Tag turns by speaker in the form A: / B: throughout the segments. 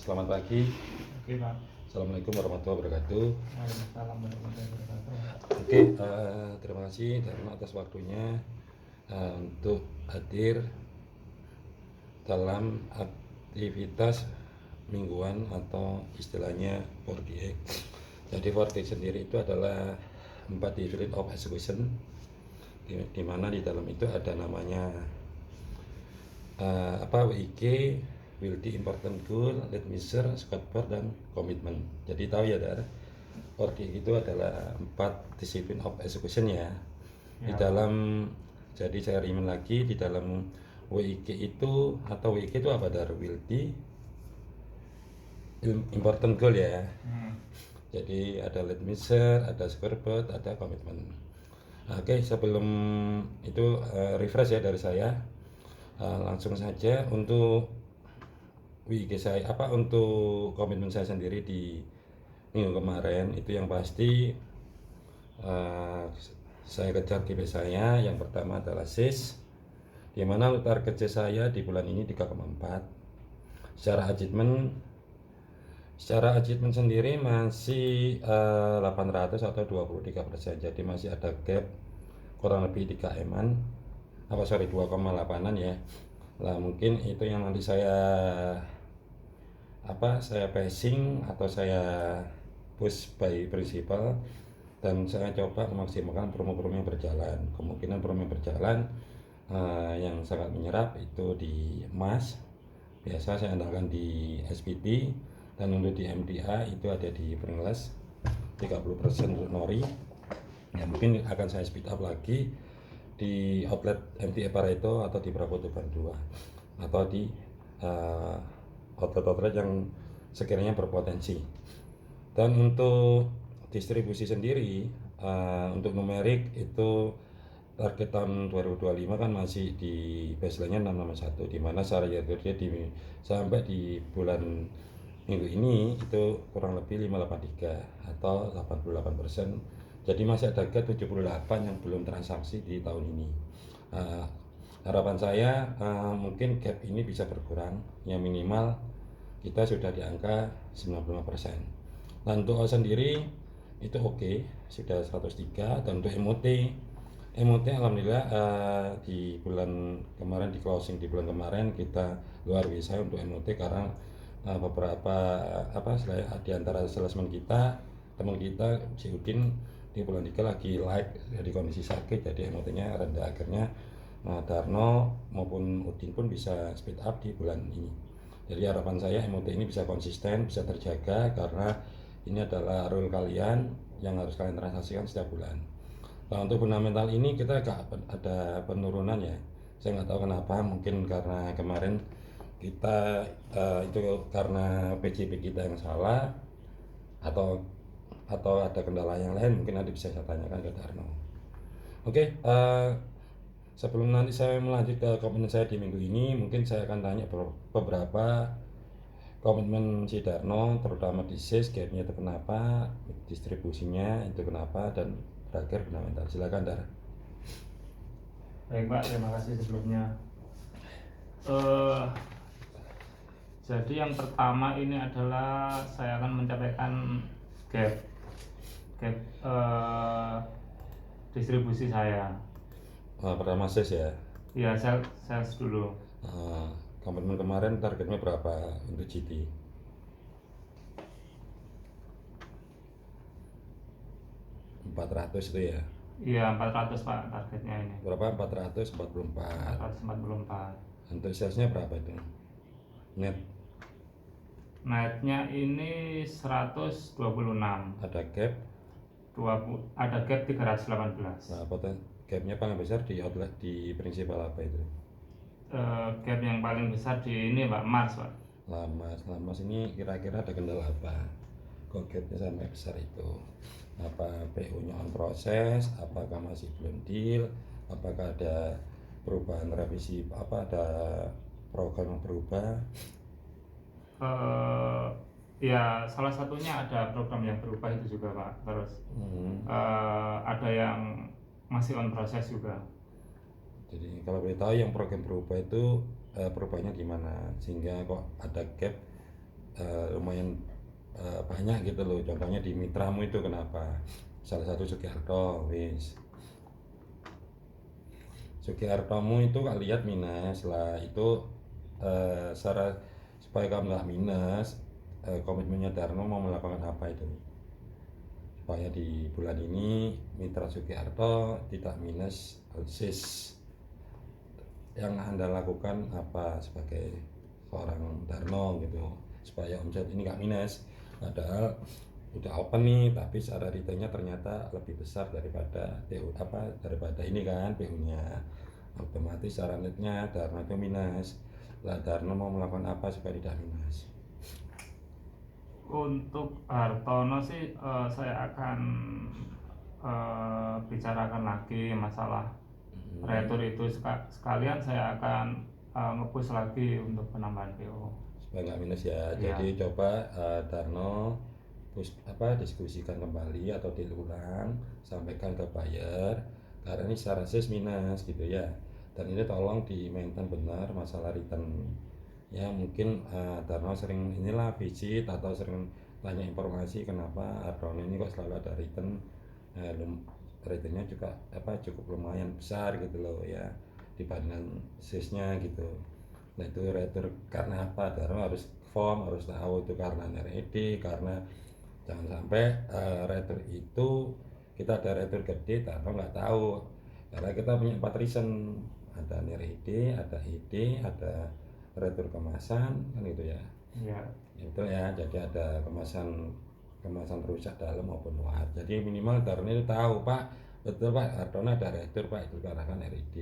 A: Selamat pagi.
B: Oke Pak.
A: Assalamualaikum warahmatullahi wabarakatuh.
B: Waalaikumsalam warahmatullahi wabarakatuh.
A: Oke, terima kasih Dharma atas waktunya untuk hadir dalam aktivitas mingguan atau istilahnya 4DX. Jadi 4DX sendiri itu adalah 4 Degree of Execution, di mana di dalam itu ada namanya WIG, will the important goal, lead measure, scorecard, dan komitmen. Jadi tahu ya Dar, 4D itu adalah 4 disiplin of execution ya. Di dalam, jadi saya rimen lagi, di dalam WIG itu, atau WIG itu apa Dar? Will the important goal ya. Jadi ada lead measure, ada scoreboard, ada komitmen. Oke, sebelum itu refresh ya dari saya. Langsung saja untuk WIG saya, untuk komitmen saya sendiri di minggu kemarin itu yang pasti saya kejar KPI saya. Yang pertama adalah SIS, di mana target saya di bulan ini 3,4. Secara achievement sendiri masih 800 atau 23%. Jadi masih ada gap kurang lebih 3M-an, 2,8an ya. Lah mungkin itu yang nanti saya passing atau saya push by principal, dan saya coba memaksimalkan promo-promo yang berjalan. Kemungkinan promo yang berjalan yang sangat menyerap itu di emas, biasa saya andalkan di SPT, dan untuk di MDA itu ada di Pringles 30% untuk Nori. Ya mungkin akan saya speed up lagi di outlet MTA Pareto atau di Bravo Tuban 2 atau di outlet-outlet yang sekiranya berpotensi. Dan untuk distribusi sendiri, untuk numerik itu target tahun 2025 kan masih di baseline-nya 661, di mana secara year-to-date sampai di bulan minggu ini itu kurang lebih 583 atau 88%. Jadi masih ada gap 78 yang belum transaksi di tahun ini. Harapan saya mungkin gap ini bisa berkurang, yang minimal kita sudah di angka 95%. Nah untuk O sendiri itu oke, sudah 103. Dan untuk MOT alhamdulillah di bulan kemarin, di closing di bulan kemarin kita luar biasa untuk MOT, karena beberapa di antara salesman kita, teman kita si Udin di bulan 3 lagi dari kondisi sakit, jadi MOT-nya rendah. Akhirnya Darno maupun Udin pun bisa speed up di bulan ini. Jadi harapan saya MOT ini bisa konsisten, bisa terjaga, karena ini adalah role kalian yang harus kalian transaksikan setiap bulan. Nah untuk fundamental ini kita agak ada penurunan ya. Saya nggak tahu kenapa, mungkin karena kemarin kita itu karena PJP kita yang salah, atau ada kendala yang lain, mungkin nanti bisa saya tanyakan ke Darno. Oke, sebelum nanti saya melanjut ke komitmen saya di minggu ini, mungkin saya akan tanya beberapa komitmen si Darno, terutama di SIS, gapnya itu kenapa, distribusinya itu kenapa, dan terakhir fundamental. Silakan Dar.
B: Baik Pak, terima kasih sebelumnya. Jadi yang pertama ini adalah saya akan mencapaikan gap distribusi saya.
A: Pertama SIS ya.
B: Iya, sales dulu.
A: Komitmen kemarin targetnya berapa untuk GT? 400 itu ya?
B: Iya, 400 Pak targetnya ini.
A: Berapa? 444.
B: 444.
A: Untuk salesnya berapa itu?
B: Netnya ini 126.
A: Ada gap?
B: Ada gap 318.
A: Nah, gapnya paling besar di outlet di prinsipal apa itu?
B: Gap yang paling besar di ini Pak, Mars Pak.
A: Lamas ini kira-kira ada kendala apa? Kok gapnya sampai besar itu? Apa PO-nya on proses? Apakah masih belum deal? Apakah ada perubahan revisi? Ada program yang berubah?
B: Ya salah satunya ada program yang berubah itu juga Pak. Terus ada yang masih on proses juga.
A: Jadi kalau boleh tahu yang program berubah itu perubahannya gimana sehingga kok ada gap lumayan banyak gitu loh. Contohnya di mitramu itu kenapa? Salah satu Sugiharto, wis. Sugihartomu itu kak lihat minus lah, itu supaya kamu nggak minus, komitmennya Darno mau melakukan apa itu? Supaya di bulan ini Mitra Sugiharto tidak minus sis, yang Anda lakukan apa sebagai seorang Darno gitu, supaya omset ini nggak minus, padahal udah open nih tapi secara returnnya ternyata lebih besar daripada daripada ini kan PU-nya, otomatis secara netnya Darno itu minus lah. Darno mau melakukan apa supaya tidak minus?
B: Untuk Hartono sih saya akan bicarakan lagi masalah retur itu, sekalian saya akan nge-push lagi untuk penambahan PO
A: Supaya nggak minus ya.
B: ya.
A: Jadi coba Darno diskusikan kembali atau diulang, sampaikan ke buyer karena ini secara sis minus gitu ya, dan ini tolong di maintain benar masalah return ya. Mungkin Darno sering inilah visit atau sering tanya informasi kenapa Ardono ini kok selalu ada return, returnnya juga cukup lumayan besar gitu loh ya dibanding sisnya gitu. Nah itu retur karena apa? Darno harus harus tahu itu karena NRED, karena jangan sampai retur itu kita ada retur gede tapi nggak tahu, karena kita punya 4 reason, ada NRED, ada ID, ada retur kemasan kan gitu ya.
B: Ya.
A: Itu ya, jadi ada kemasan rusak dalam maupun luar. Jadi minimal Darno itu tahu, Pak, betul Pak, Ardono ada retur Pak, itu karena kan NRED.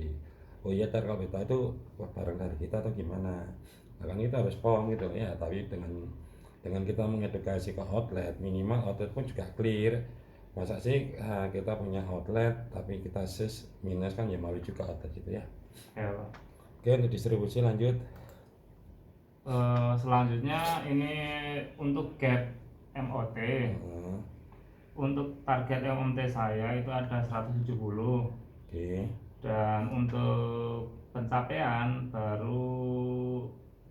A: Oh iya, kalau kita itu barang dari kita atau gimana? Nah, kan kita harus gitu ya, tapi dengan kita mengedukasi ke outlet, minimal outlet pun juga clear. Masa sih kita punya outlet tapi kita sis minus, kan ya malu juga outlet gitu ya.
B: Ya, Pak.
A: Oke, untuk distribusi lanjut.
B: Selanjutnya ini untuk gap MOT. Untuk target MOT saya itu ada 170.
A: Oke.
B: Dan untuk pencapaian baru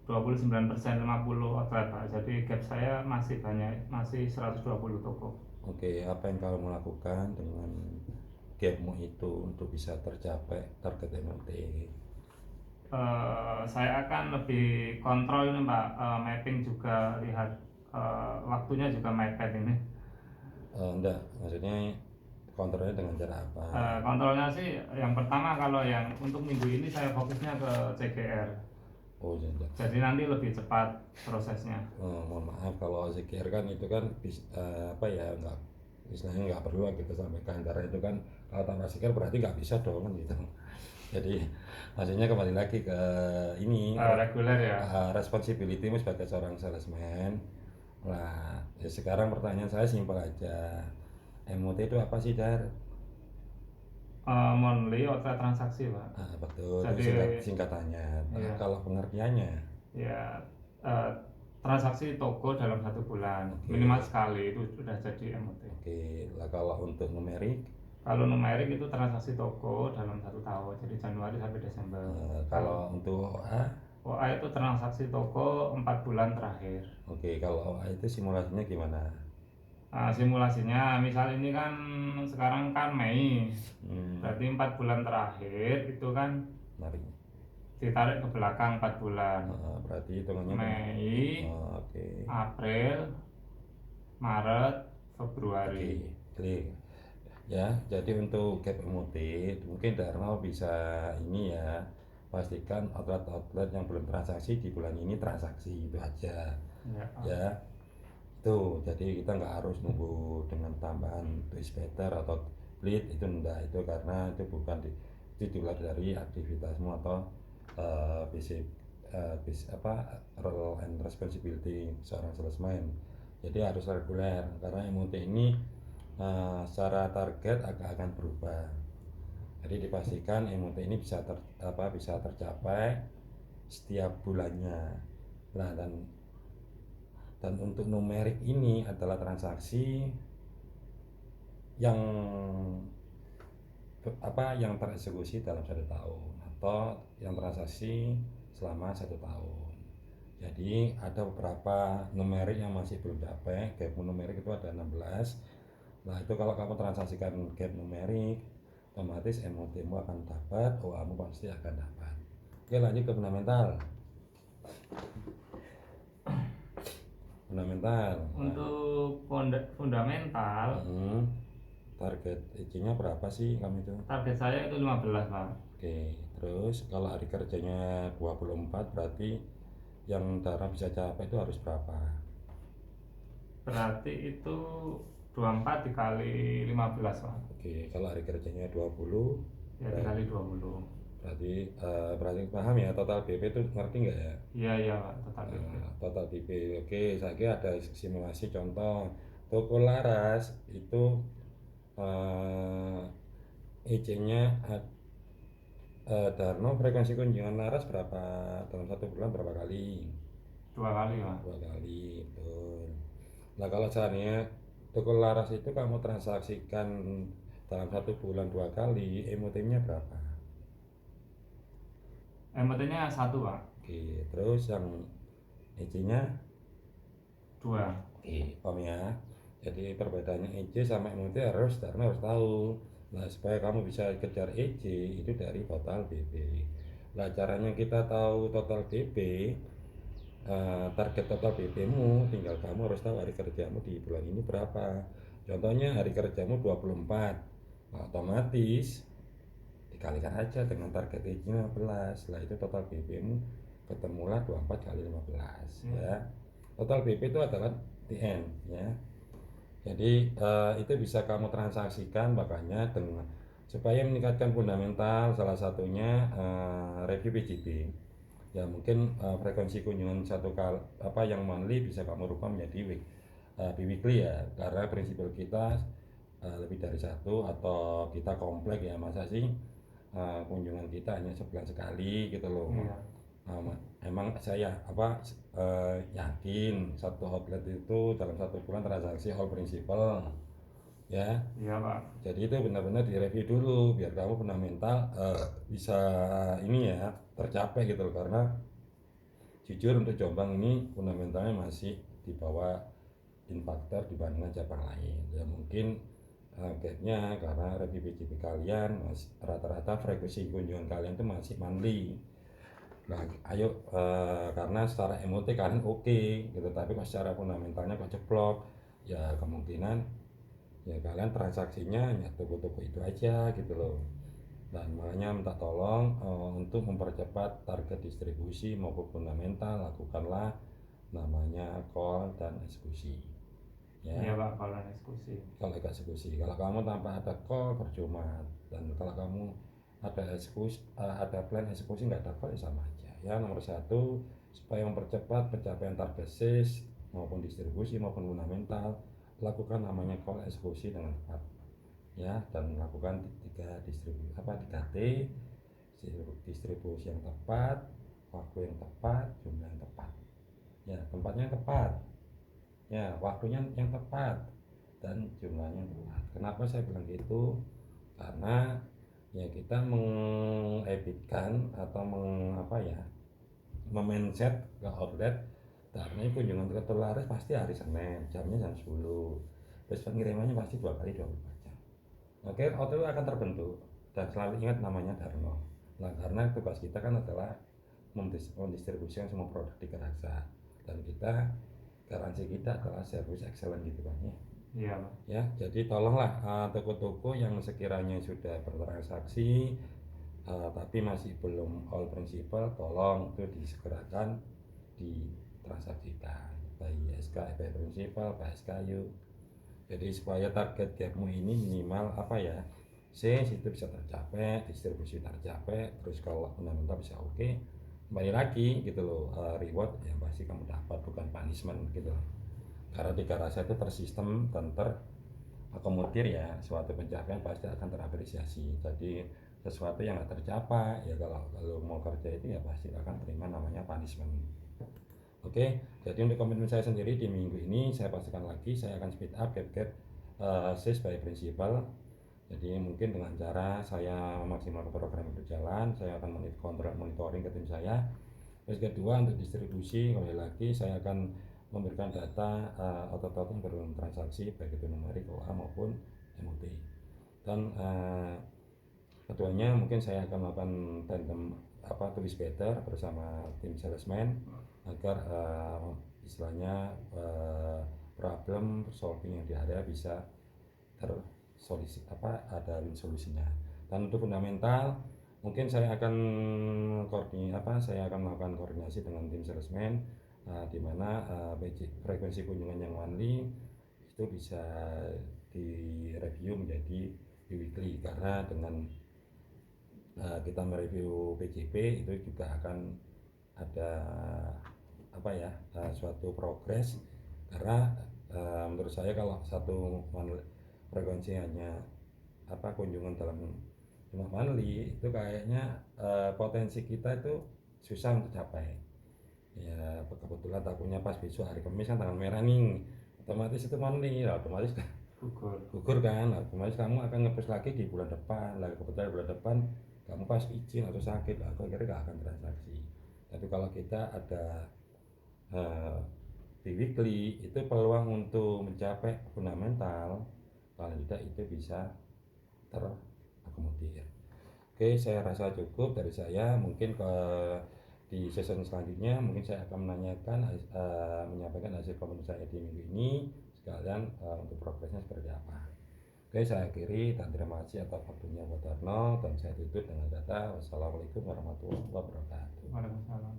B: 29%, 50 outlet Pak. Jadi gap saya masih banyak, masih 120 toko.
A: Oke, apa yang kamu lakukan dengan gapmu itu untuk bisa tercapai target MOT?
B: Saya akan lebih kontrol ini Pak, mapping juga, lihat waktunya juga mepet ini.
A: Enggak, maksudnya kontrolnya dengan cara apa?
B: Kontrolnya sih yang pertama, kalau yang untuk minggu ini saya fokusnya ke CGR.
A: Oh, tidak.
B: Jadi nanti lebih cepat prosesnya.
A: Mohon maaf kalau CGR kan itu kan nggak, istilahnya nggak perlu kita sampaikan, karena itu kan kalau tanpa CGR berarti nggak bisa dong kan gitu. Jadi maksudnya kembali lagi ke ini
B: Reguler ya.
A: responsibility sebagai seorang salesman. Nah, ya sekarang pertanyaan saya simpel aja. MOT itu apa sih, Dar?
B: Monthly outlet transaksi Pak.
A: Betul,
B: Jadi,
A: itu singkatannya.
B: iya.
A: Kalau pengertiannya?
B: Ya, transaksi toko dalam 1 bulan.
A: Oke.
B: Minimal sekali itu sudah jadi MOT.
A: Oke, lah kalau untuk numerik?
B: Kalau numerik itu transaksi toko dalam 1 tahun, jadi Januari sampai Desember.
A: Kalau untuk OA?
B: OA itu transaksi toko 4 bulan terakhir.
A: Oke, kalau OA itu simulasinya gimana?
B: Simulasinya misal ini kan sekarang kan Mei, berarti 4 bulan terakhir itu kan
A: Mari.
B: ditarik ke belakang 4 bulan.
A: Berarti hitungannya
B: Mei,
A: oke.
B: April, Maret, Februari.
A: Oke, clear. Ya, jadi untuk gap MOT mungkin Darno bisa ini ya, pastikan outlet-outlet yang belum transaksi di bulan ini transaksi, itu aja. Ya, tuh, jadi kita nggak harus nunggu dengan tambahan twist better atau lead, itu enggak, itu karena itu bukan itu dilihat dari aktivitasmu atau basic role and responsibility seorang salesman. Jadi harus reguler, karena MOT ini secara target akan berubah. Jadi dipastikan MOT ini bisa tercapai setiap bulannya. Nah, dan untuk numerik ini adalah transaksi yang tereksekusi dalam 1 tahun atau yang transaksi selama 1 tahun. Jadi ada beberapa numerik yang masih belum capai, gap numerik itu ada 16. Nah itu kalau kamu transaksikan gap numerik, otomatis MOT-mu akan dapat, OA-mu pasti akan dapat. Oke, lanjut ke fundamental. Fundamental.
B: Untuk fundamental,
A: Target EC-nya berapa sih kamu itu?
B: target saya itu 15, Pak.
A: Oke, terus kalau hari kerjanya 24 berarti yang Dara bisa capai itu harus berapa?
B: Berarti itu 24 dikali 15, Pak.
A: Oke, kalau hari kerjanya 20
B: Ya dikali 20.
A: berarti paham ya total BP itu ngerti nggak ya?
B: Iya, iya, Pak, total BP.
A: Total BP. Oke, saya ada simulasi contoh. Toko Laras itu EC-nya Darno frekuensi kunjungan Laras berapa dalam satu bulan berapa kali?
B: 2 kali, Pak.
A: 2 kali, betul. Nah kalau seandainya toko Laras itu kamu transaksikan dalam satu bulan 2 kali, MOT-nya berapa?
B: MOT-nya 1, Pak.
A: Oke, terus yang EC-nya
B: 2.
A: oke, paham ya. Jadi perbedaannya EC sama MOT harus tahu. Nah supaya kamu bisa kejar EC itu dari total BP. Nah caranya kita tahu total BP, target total BP-mu, tinggal kamu harus tahu hari kerjamu di bulan ini berapa. Contohnya hari kerjamu 24, nah, otomatis dikalikan aja dengan target EC 15. Setelah itu total BP-mu ketemulah 24 kali 15 ya. Total BP itu adalah TN ya. Jadi itu bisa kamu transaksikan, makanya dengan supaya meningkatkan fundamental salah satunya review PGP. Ya mungkin frekuensi kunjungan satu kali apa yang monthly bisa kamu rubah menjadi biweekly ya, karena prinsipal kita lebih dari satu atau kita komplek ya, masa sih kunjungan kita hanya sebulan sekali gitu loh.
B: Iya.
A: Emang saya yakin satu outlet itu dalam satu bulan transaksi all principal ya.
B: Iya, Pak.
A: Jadi itu benar-benar direview dulu biar kamu fundamental bisa ini ya tercapai gitu loh, karena jujur untuk Jombang ini fundamentalnya masih di bawah Infactor dibandingkan cabang lain ya. Mungkin gapnya karena review PGP kalian rata-rata frekuensi kunjungan kalian itu masih monthly. Nah ayo karena secara MOT kalian oke gitu, tapi pas secara fundamentalnya kok ceplok ya, kemungkinan ya kalian transaksinya hanya toko-toko itu aja gitu loh. Dan makanya minta tolong untuk mempercepat target distribusi maupun fundamental, lakukanlah namanya call dan eksekusi ya.
B: Iya, Pak, kalau eksekusi.
A: Kalau eksekusi, kalau kamu tanpa ada call percuma, dan kalau kamu ada eksekusi, ada plan eksekusi nggak ada call ya sama aja ya. Nomor satu, supaya mempercepat pencapaian target sales maupun distribusi maupun fundamental, lakukan namanya call eksekusi dengan tepat ya, dan lakukan 3T distribusi yang tepat, waktu yang tepat, jumlah yang tepat ya, tempatnya yang tepat ya, waktunya yang tepat, dan jumlahnya yang tepat. Kenapa saya bilang gitu? Karena ya kita mengeditkan atau memindset ke outlet karena kunjungan ke Laras pasti hari Senin jamnya jam 10, terus pengirimannya pasti 2 kali 24 jam. Oke, outlet akan terbentuk, dan selalu ingat namanya Darno. Nah karena tugas kita kan adalah mendistribusikan semua produk di Keraksa, dan kita garansi kita adalah service excellent gitu kan ya.
B: Iya, Pak.
A: Ya, jadi tolonglah toko-toko yang sekiranya sudah bertransaksi tapi masih belum all principal, tolong itu disegerakan ditransaksikan baik SK, baik principal, baik SKU. Jadi supaya target gapmu ini minimal sales itu bisa tercapai, distribusi tercapai, terus kalau fundamental bisa oke, kembali lagi gitu loh, reward yang pasti kamu dapat, bukan punishment gitu loh. Karena di Garasa itu tersistem dan terakomodir ya, suatu pencapaian pasti akan terapresiasi. Jadi sesuatu yang nggak tercapai ya, kalau mau kerja itu ya pasti akan terima namanya punishment. Oke, jadi untuk komitmen saya sendiri di minggu ini saya pastikan lagi saya akan speed up get sales by principal. Jadi mungkin dengan cara saya memaksimalkan program itu jalan, saya akan monitoring ke tim saya. Terus kedua untuk distribusi, kembali lagi saya akan memberikan data otot-otot yang bertransaksi baik itu numerik OA maupun MOT. Dan keduanya mungkin saya akan melakukan tandem tulis better bersama tim salesman agar istilahnya problem solving yang di area bisa ada win solusinya. Dan untuk fundamental mungkin saya akan melakukan koordinasi dengan tim salesman di mana frekuensi kunjungan yang monthly itu bisa direview menjadi weekly, karena dengan kita mereview PJP itu juga akan ada suatu progres, karena menurut saya kalau satu frekuensi hanya kunjungan dalam cuma monthly itu kayaknya potensi kita itu susah untuk capai. Ya kebetulan takutnya pas besok hari Kamis kan tanggal merah nih, otomatis itu monthly, otomatis gugur kan, otomatis kamu akan ngepush lagi di bulan depan, lagi kebetulan bulan depan kamu pas izin atau sakit, aku kira gak akan transaksi. Tapi kalau kita ada di weekly itu peluang untuk mencapai fundamental paling tidak itu bisa terakomodir. Oke, saya rasa cukup dari saya. Mungkin di season selanjutnya mungkin saya akan menyampaikan hasil komunikasi saya di minggu ini sekalian untuk progresnya seperti apa. Oke, saya akhiri dan terima kasih atas waktunya Pak Darno, dan saya tutup dengan kata wassalamualaikum warahmatullahi wabarakatuh.
B: Waalaikumsalam.